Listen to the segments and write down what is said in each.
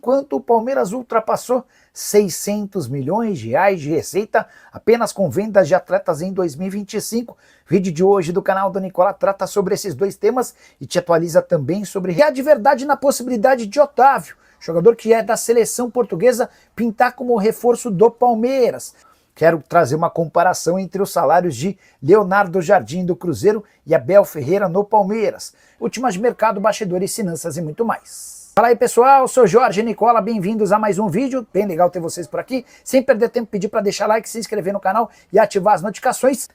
enquanto o Palmeiras ultrapassou 600 milhões de reais de receita apenas com vendas de atletas em 2025. O vídeo de hoje do canal do Nicola trata sobre esses dois temas e te atualiza também sobre a de verdade na possibilidade de Otávio, jogador que é da seleção portuguesa, pintar como reforço do Palmeiras. Quero trazer uma comparação entre os salários de Leonardo Jardim do Cruzeiro e Abel Ferreira no Palmeiras, últimas de mercado, bastidores, finanças e muito mais. Fala aí pessoal, sou Jorge Nicola, bem-vindos a mais um vídeo, bem legal ter vocês por aqui. Sem perder tempo, pedir para deixar like, se inscrever no canal e ativar as notificações.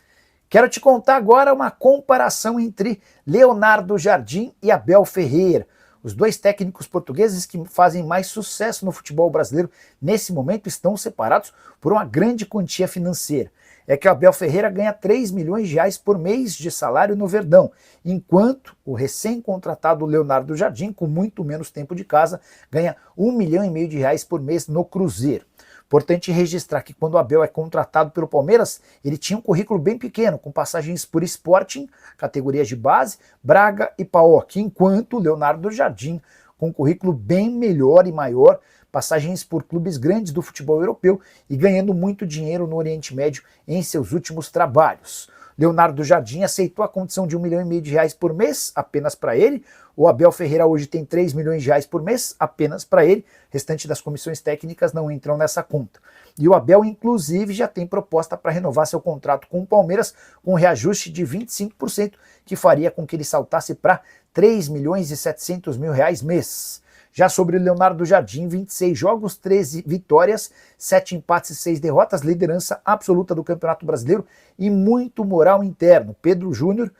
Quero te contar agora uma comparação entre Leonardo Jardim e Abel Ferreira. Os dois técnicos portugueses que fazem mais sucesso no futebol brasileiro nesse momento estão separados por uma grande quantia financeira. É que o Abel Ferreira ganha 3 milhões de reais por mês de salário no Verdão, enquanto o recém-contratado Leonardo Jardim, com muito menos tempo de casa, ganha 1,5 milhão de reais por mês no Cruzeiro. Importante registrar que quando o Abel é contratado pelo Palmeiras, ele tinha um currículo bem pequeno, com passagens por Sporting, categorias de base, Braga e PAOK, enquanto o Leonardo Jardim, com um currículo bem melhor e maior, passagens por clubes grandes do futebol europeu e ganhando muito dinheiro no Oriente Médio em seus últimos trabalhos. Leonardo Jardim aceitou a condição de 1,5 milhão de reais por mês, apenas para ele. O Abel Ferreira hoje tem 3 milhões de reais por mês, apenas para ele. O restante das comissões técnicas não entram nessa conta. E o Abel, inclusive, já tem proposta para renovar seu contrato com o Palmeiras com um reajuste de 25%, que faria com que ele saltasse para 3 milhões e 700 mil reais mês. Já sobre Leonardo Jardim, 26 jogos, 13 vitórias, 7 empates e 6 derrotas, liderança absoluta do Campeonato Brasileiro e muito moral interno. Pedro Júnior,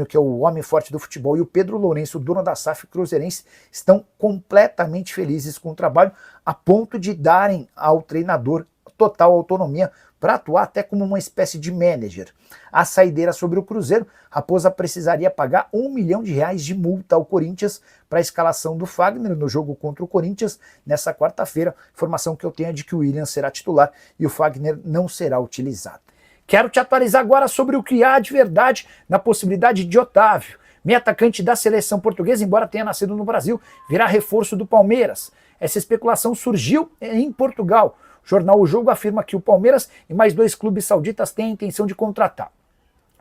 que é o homem forte do futebol, e o Pedro Lourenço, dono da SAF cruzeirense, estão completamente felizes com o trabalho, a ponto de darem ao treinador total autonomia para atuar até como uma espécie de manager. A saideira sobre o Cruzeiro, Raposa precisaria pagar 1 milhão de reais de multa ao Corinthians para a escalação do Fagner no jogo contra o Corinthians nessa quarta-feira. Informação que eu tenho é de que o William será titular e o Fagner não será utilizado. Quero te atualizar agora sobre o que há de verdade na possibilidade de Otávio, meio atacante da seleção portuguesa, embora tenha nascido no Brasil, virar reforço do Palmeiras. Essa especulação surgiu em Portugal. O jornal O Jogo afirma que o Palmeiras e mais 2 clubes sauditas têm a intenção de contratar.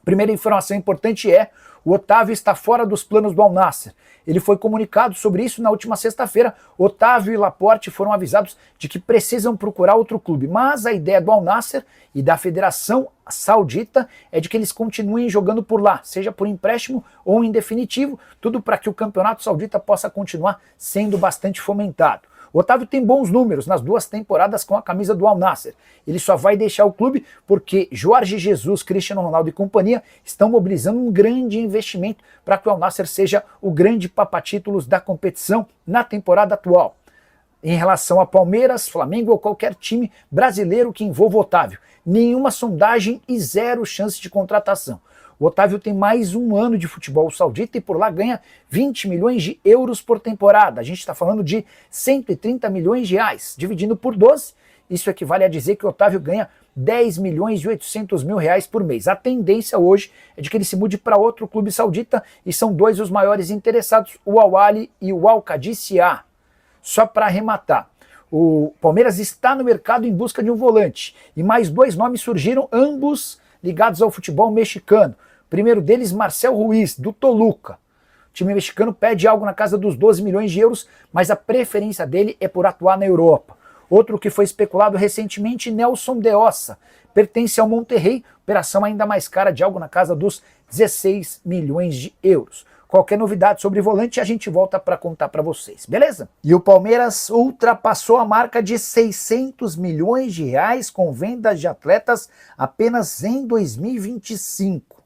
Primeira informação importante é: o Otávio está fora dos planos do Al Nassr. Ele foi comunicado sobre isso na última sexta-feira. Otávio e Laporte foram avisados de que precisam procurar outro clube, mas a ideia do Al Nassr e da Federação Saudita é de que eles continuem jogando por lá, seja por empréstimo ou em definitivo, tudo para que o campeonato saudita possa continuar sendo bastante fomentado. O Otávio tem bons números nas 2 temporadas com a camisa do Al Nassr. Ele só vai deixar o clube porque Jorge Jesus, Cristiano Ronaldo e companhia estão mobilizando um grande investimento para que o Al Nassr seja o grande papatítulos da competição na temporada atual. Em relação a Palmeiras, Flamengo ou qualquer time brasileiro que envolva o Otávio, nenhuma sondagem e 0 chance de contratação. O Otávio tem mais 1 ano de futebol saudita e por lá ganha 20 milhões de euros por temporada. A gente está falando de 130 milhões de reais. Dividindo por 12, isso equivale a dizer que o Otávio ganha 10 milhões e 800 mil reais por mês. A tendência hoje é de que ele se mude para outro clube saudita e são 2 os maiores interessados, o Al Ahly e o Al Qadisiyah. Só para arrematar, o Palmeiras está no mercado em busca de um volante e mais 2 nomes surgiram, ambos ligados ao futebol mexicano. O primeiro deles, Marcel Ruiz, do Toluca. O time mexicano pede algo na casa dos 12 milhões de euros, mas a preferência dele é por atuar na Europa. Outro que foi especulado recentemente, Nelson de Ossa, pertence ao Monterrey, operação ainda mais cara de algo na casa dos 16 milhões de euros. Qualquer novidade sobre volante a gente volta para contar para vocês, beleza? E o Palmeiras ultrapassou a marca de 600 milhões de reais com vendas de atletas apenas em 2025.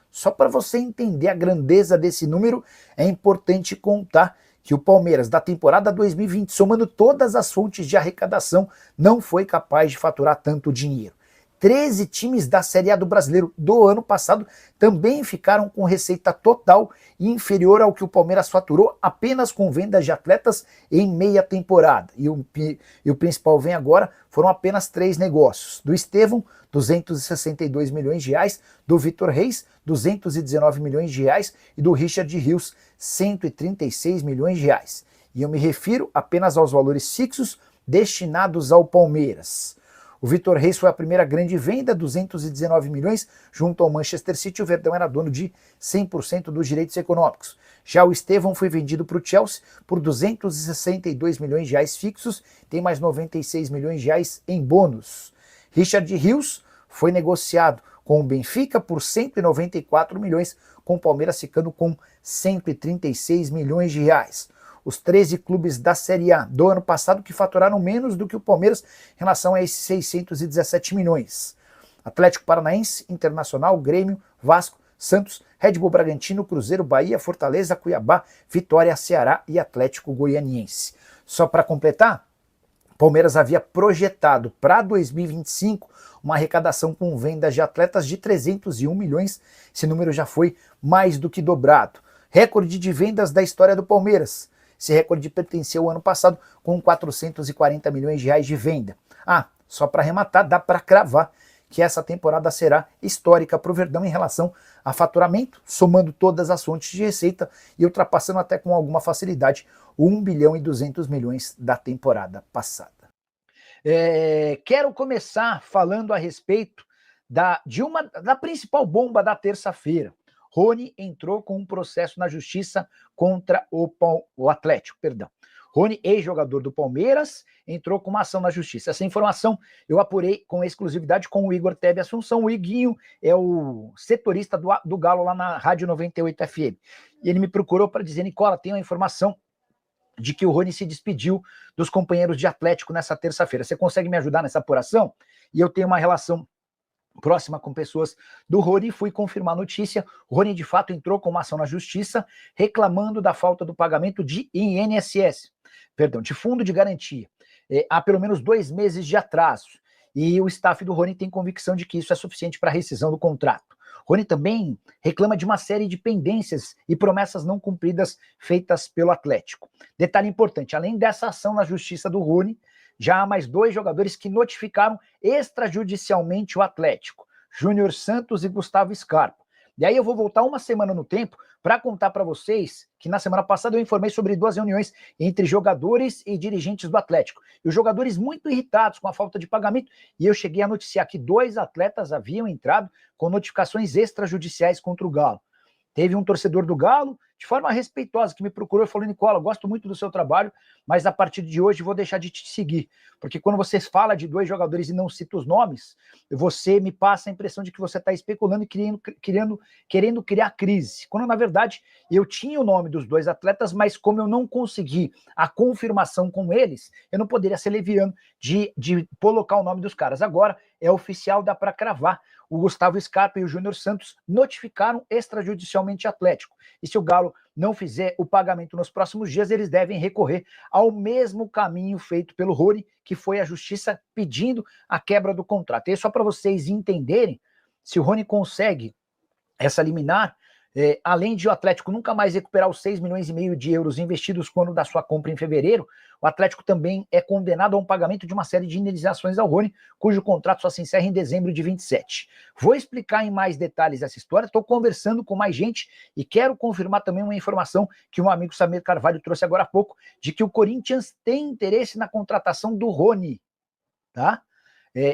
Só para você entender a grandeza desse número, é importante contar que o Palmeiras, da temporada 2020, somando todas as fontes de arrecadação, não foi capaz de faturar tanto dinheiro. 13 times da Série A do Brasileiro do ano passado também ficaram com receita total inferior ao que o Palmeiras faturou apenas com vendas de atletas em meia temporada. E o principal vem agora, foram apenas 3 negócios. Do Estevão, 262 milhões de reais, do Vitor Reis, 219 milhões de reais e do Richard Rios, 136 milhões de reais. e eu me refiro apenas aos valores fixos destinados ao Palmeiras. O Vitor Reis foi a primeira grande venda, 219 milhões, junto ao Manchester City. O Verdão era dono de 100% dos direitos econômicos. Já o Estevão foi vendido para o Chelsea por 262 milhões de reais fixos, tem mais 96 milhões de reais em bônus. Richard Rios foi negociado com o Benfica por 194 milhões, com o Palmeiras ficando com 136 milhões de reais. Os 13 clubes da Série A do ano passado que faturaram menos do que o Palmeiras em relação a esses 617 milhões. Atlético Paranaense, Internacional, Grêmio, Vasco, Santos, Red Bull Bragantino, Cruzeiro, Bahia, Fortaleza, Cuiabá, Vitória, Ceará e Atlético Goianiense. Só para completar, Palmeiras havia projetado para 2025 uma arrecadação com vendas de atletas de 301 milhões. Esse número já foi mais do que dobrado. Recorde de vendas da história do Palmeiras. Esse recorde pertenceu ao ano passado com 440 milhões de reais de venda. Só para arrematar, dá para cravar que essa temporada será histórica para o Verdão em relação a faturamento, somando todas as fontes de receita e ultrapassando até com alguma facilidade o 1 bilhão e 200 milhões da temporada passada. Quero começar falando a respeito da principal bomba da terça-feira. Rony entrou com um processo na justiça contra o Atlético, Rony, ex-jogador do Palmeiras, entrou com uma ação na justiça. Essa informação eu apurei com exclusividade com o Igor Tebe Assunção. O Iguinho é o setorista do Galo lá na Rádio 98 FM. E ele me procurou para dizer: Nicola, tem uma informação de que o Rony se despediu dos companheiros de Atlético nessa terça-feira. Você consegue me ajudar nessa apuração? E eu tenho uma relação próxima com pessoas do Rony, fui confirmar a notícia. O Rony de fato entrou com uma ação na justiça reclamando da falta do pagamento de INSS, de fundo de garantia. Há pelo menos 2 meses de atraso. E o staff do Rony tem convicção de que isso é suficiente para a rescisão do contrato. Rony também reclama de uma série de pendências e promessas não cumpridas feitas pelo Atlético. Detalhe importante, além dessa ação na justiça do Rony, já há mais 2 jogadores que notificaram extrajudicialmente o Atlético, Júnior Santos e Gustavo Scarpa. E aí eu vou voltar uma semana no tempo para contar para vocês que na semana passada eu informei sobre 2 reuniões entre jogadores e dirigentes do Atlético. E os jogadores muito irritados com a falta de pagamento, e eu cheguei a noticiar que 2 atletas haviam entrado com notificações extrajudiciais contra o Galo. Teve um torcedor do Galo, de forma respeitosa, que me procurou e falou: Nicola, gosto muito do seu trabalho, mas a partir de hoje vou deixar de te seguir. Porque quando você fala de 2 jogadores e não cita os nomes, você me passa a impressão de que você está especulando e querendo criar crise. Quando, na verdade, eu tinha o nome dos 2 atletas, mas como eu não consegui a confirmação com eles, eu não poderia ser leviano de colocar o nome dos caras. Agora é oficial, dá para cravar. O Gustavo Scarpa e o Júnior Santos notificaram extrajudicialmente o Atlético. E se o Galo não fizer o pagamento nos próximos dias, eles devem recorrer ao mesmo caminho feito pelo Rony, que foi a justiça pedindo a quebra do contrato. E aí, só para vocês entenderem, se o Rony consegue essa liminar, além de o Atlético nunca mais recuperar os 6,5 milhões de euros investidos quando da sua compra em fevereiro, o Atlético também é condenado a um pagamento de uma série de indenizações ao Rony, cujo contrato só se encerra em dezembro de 27. Vou explicar em mais detalhes essa história, estou conversando com mais gente e quero confirmar também uma informação que um amigo Samir Carvalho trouxe agora há pouco, de que o Corinthians tem interesse na contratação do Rony, tá?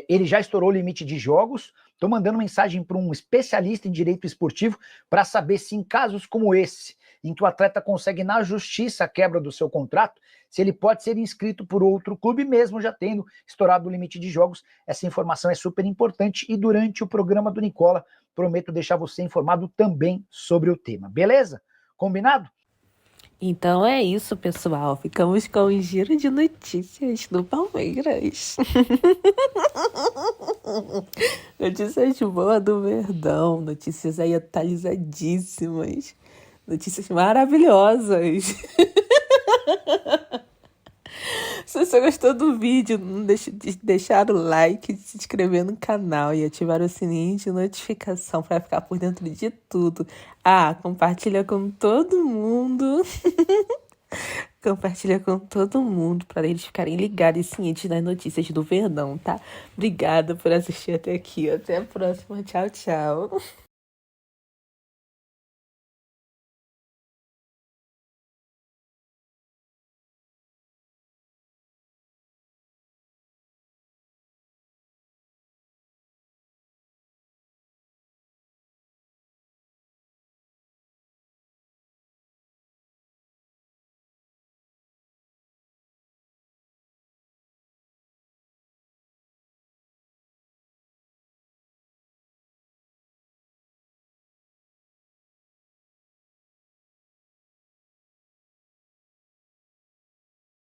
Ele já estourou o limite de jogos. Estou mandando mensagem para um especialista em direito esportivo para saber se em casos como esse, em que o atleta consegue na justiça a quebra do seu contrato, se ele pode ser inscrito por outro clube, mesmo já tendo estourado o limite de jogos. Essa informação é super importante e durante o programa do Nicola, prometo deixar você informado também sobre o tema. Beleza? Combinado? Então é isso, pessoal. Ficamos com um giro de notícias do Palmeiras. Notícias boas do Verdão. Notícias aí atualizadíssimas. Notícias maravilhosas. Se você gostou do vídeo, não deixe de deixar o like, se inscrever no canal e ativar o sininho de notificação para ficar por dentro de tudo. Compartilha com todo mundo. Compartilha com todo mundo para eles ficarem ligados e cientes das notícias do Verdão, tá? Obrigada por assistir até aqui. Até a próxima. Tchau, tchau.